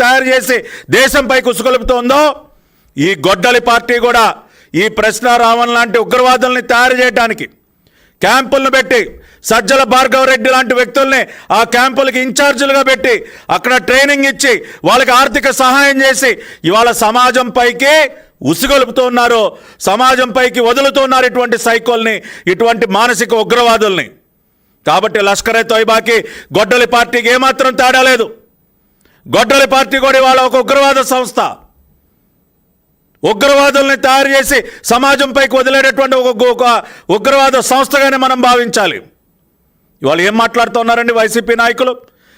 తయారు చేసి దేశంపై కుసుకొలుపుతోందో ఈ గొడ్డలి పార్టీ కూడా ఈ ప్రశ్న రావణ్ లాంటి ఉగ్రవాదుల్ని తయారు చేయడానికి క్యాంపులను పెట్టి సజ్జల భార్గవరెడ్డి లాంటి వ్యక్తుల్ని ఆ క్యాంపులకి ఇన్ఛార్జీలుగా పెట్టి అక్కడ ట్రైనింగ్ ఇచ్చి వాళ్ళకి ఆర్థిక సహాయం చేసి ఇవాళ సమాజం పైకి ఉసిగొలుపుతున్నారు, సమాజం పైకి వదులుతున్నారు ఇటువంటి సైకోల్ని, ఇటువంటి మానసిక ఉగ్రవాదుల్ని. కాబట్టి లష్కరే తోయిబాకి గొడ్డలి పార్టీకి ఏమాత్రం తేడా లేదు. గొడ్డలి పార్టీ కూడా ఇవాళ ఒక ఉగ్రవాద సంస్థ. ఉగ్రవాదుల్ని తయారు చేసి సమాజం పైకి వదిలేటటువంటి ఒక ఉగ్రవాద సంస్థగానే మనం భావించాలి. ఇవాళ ఏం మాట్లాడుతున్నారండి వైసీపీ నాయకులు,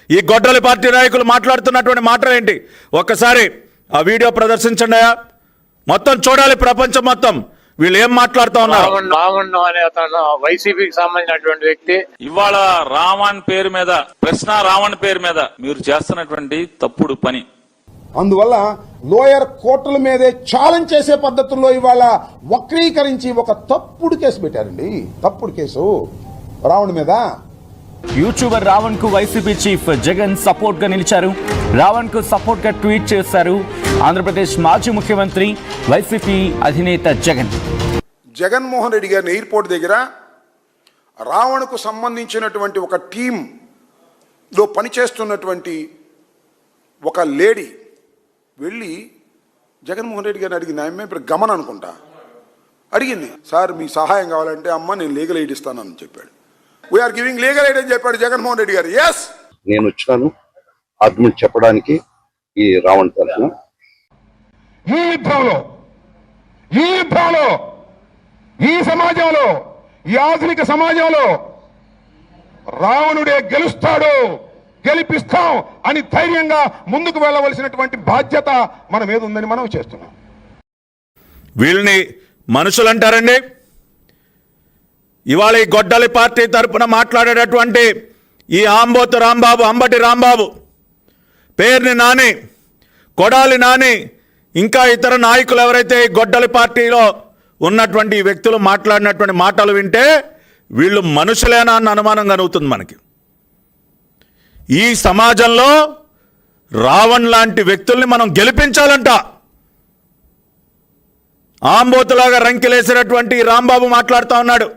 ఈ గొడ్డలి పార్టీ నాయకులు మాట్లాడుతున్నటువంటి మాటలు ఏంటి? ఒక్కసారి ఆ వీడియో ప్రదర్శించండి, మొత్తం చూడాలి ప్రపంచం మొత్తం వీళ్ళు ఏం మాట్లాడుతూ ఉన్నారు. వైసీపీకి సంబంధించినటువంటి వ్యక్తి ఇవాళ రావణ్ పేరు మీద, ప్రశ్న రావణ్ పేరు మీద మీరు చేస్తున్నటువంటి తప్పుడు పని. అందువల్ల లోయర్ కోర్టుల మీదే ఛాలెంజ్ చేసే పద్ధతుల్లో ఇవాళ వక్రీకరించి ఒక తప్పుడు కేసు పెట్టారండి. తప్పుడు కేసు రావణ్ మీద. యూట్యూబర్ రావణ్ కు వైసీపీ చీఫ్ జగన్ సపోర్ట్ గా నిలిచారు. రావణ్ కు సపోర్ట్ గా ట్వీట్ చేశారు ఆంధ్రప్రదేశ్ మాజీ ముఖ్యమంత్రి వైసీపీ అధినేత జగన్. జగన్మోహన్ రెడ్డి గారిని ఎయిర్పోర్ట్ దగ్గర రావణ్కు సంబంధించినటువంటి ఒక టీంలో పనిచేస్తున్నటువంటి ఒక లేడీ వెళ్ళి జగన్మోహన్ రెడ్డి గారిని అడిగింది. ఆమె ఇప్పుడు గమన అనుకుంటా అడిగింది, సార్ మీ సహాయం కావాలంటే అమ్మ నేను లీగల్ ఎయిడ్ ఇస్తానని చెప్పాడు. వీఆర్ గివింగ్ లీగల్ ఎయిడ్ అని చెప్పాడు జగన్మోహన్ రెడ్డి గారు. ఎస్, నేను వచ్చాను ఆర్గ్యుమెంట్ చెప్పడానికి ఈ రావణ్ తరఫున. ఈ యుద్ధంలో ఈ సమాజంలో, ఈ ఆధునిక సమాజంలో రావణుడే గెలుస్తాడు, గెలిపిస్తాం అని ధైర్యంగా ముందుకు వెళ్ళవలసినటువంటి బాధ్యత మన మీద ఉందని మనం చేస్తున్నాం. వీళ్ళని మనుషులు అంటారండి. ఇవాళ ఈ గొడ్డలి పార్టీ తరఫున మాట్లాడేటటువంటి ఈ ఆంబోతు రాంబాబు, అంబటి రాంబాబు, పేర్ని నాని, కొడాలి నాని, ఇంకా ఇతర నాయకులు ఎవరైతే ఈ గొడ్డలి పార్టీలో ఉన్నటువంటి ఈ వ్యక్తులు మాట్లాడినటువంటి మాటలు వింటే వీళ్ళు మనుషులేనా అన్న అనుమానం కలుగుతుంది మనకి. ఈ సమాజంలో రావణ్ లాంటి వ్యక్తుల్ని మనం గెలిపించాలంట. ఆంబోతులాగా రంకెలేసినటువంటి రాంబాబు మాట్లాడుతూ ఉన్నాడు.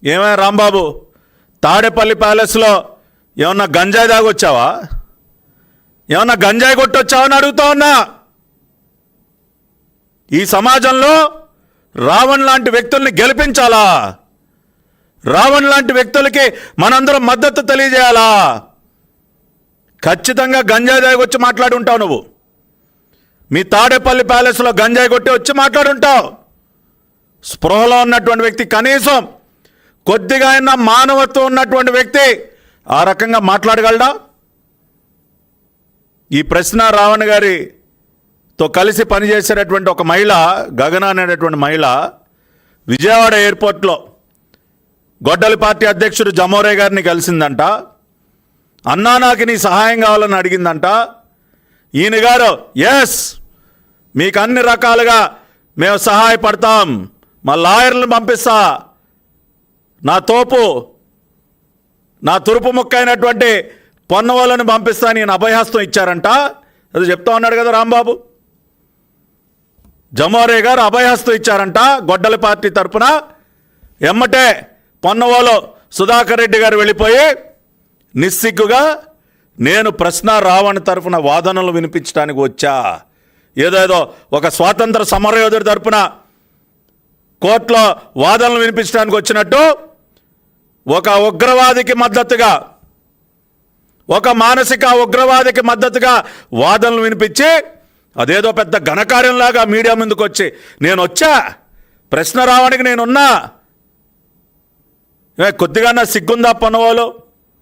ఏమైనా రాంబాబు, తాడేపల్లి ప్యాలెస్లో ఏమన్నా గంజాయి దాగొచ్చావా, ఏమన్నా గంజాయి కొట్టొచ్చావా అని అడుగుతా ఉన్నా. ఈ సమాజంలో రావణ్ లాంటి వ్యక్తుల్ని గెలిపించాలా? రావణ్ లాంటి వ్యక్తులకి మనందరం మద్దతు తెలియజేయాలా? ఖచ్చితంగా గంజాయి దాగొచ్చి మాట్లాడి ఉంటావు నువ్వు. మీ తాడేపల్లి ప్యాలెస్లో గంజాయి కొట్టి వచ్చి మాట్లాడుంటావు. స్పృహలో ఉన్నటువంటి వ్యక్తి, కనీసం కొద్దిగా అయినా మానవత్వం ఉన్నటువంటి వ్యక్తి ఆ రకంగా మాట్లాడగలడా? ఈ ప్రశ్న రావణ్ గారితో కలిసి పనిచేసేటటువంటి ఒక మహిళ, గగన అనేటటువంటి మహిళ, విజయవాడ ఎయిర్పోర్ట్లో గొడ్డలి పార్టీ అధ్యక్షుడు జమోరే గారిని కలిసిందంట. అన్నా నాకు నీ సహాయం కావాలని అడిగిందంట. ఈయన గారు, ఎస్ మీకు అన్ని రకాలుగా మేము సహాయపడతాం, మా లాయర్లను పంపిస్తా, నా తోపు, నా తురుపు ముక్క అయినటువంటి పొన్నవాళ్ళని పంపిస్తా, నేను అభయహస్తం ఇచ్చారంట. అది చెప్తా ఉన్నాడు కదా రాంబాబు. జమోరే గారు అభయహస్తం ఇచ్చారంట గొడ్డలి పార్టీ తరఫున. ఎమ్మటే పొన్నవాళ్ళు సుధాకర్ రెడ్డి గారు వెళ్ళిపోయి నిస్సిగ్గుగా నేను ప్రశ్న రావణ్ తరఫున వాదనలు వినిపించడానికి వచ్చా, ఏదేదో ఒక స్వాతంత్ర సమరయోధుడి తరఫున కోర్టులో వాదనలు వినిపించడానికి వచ్చినట్టు ఒక ఉగ్రవాదికి మద్దతుగా, ఒక మానసిక ఉగ్రవాదికి మద్దతుగా వాదనలు వినిపించి అదేదో పెద్ద ఘనకార్యంలాగా మీడియా ముందుకు వచ్చి నేను వచ్చా, ప్రశ్న రావడానికి నేనున్నా. కొద్దిగా నా సిగ్గుందా పొన్నవాళ్ళు?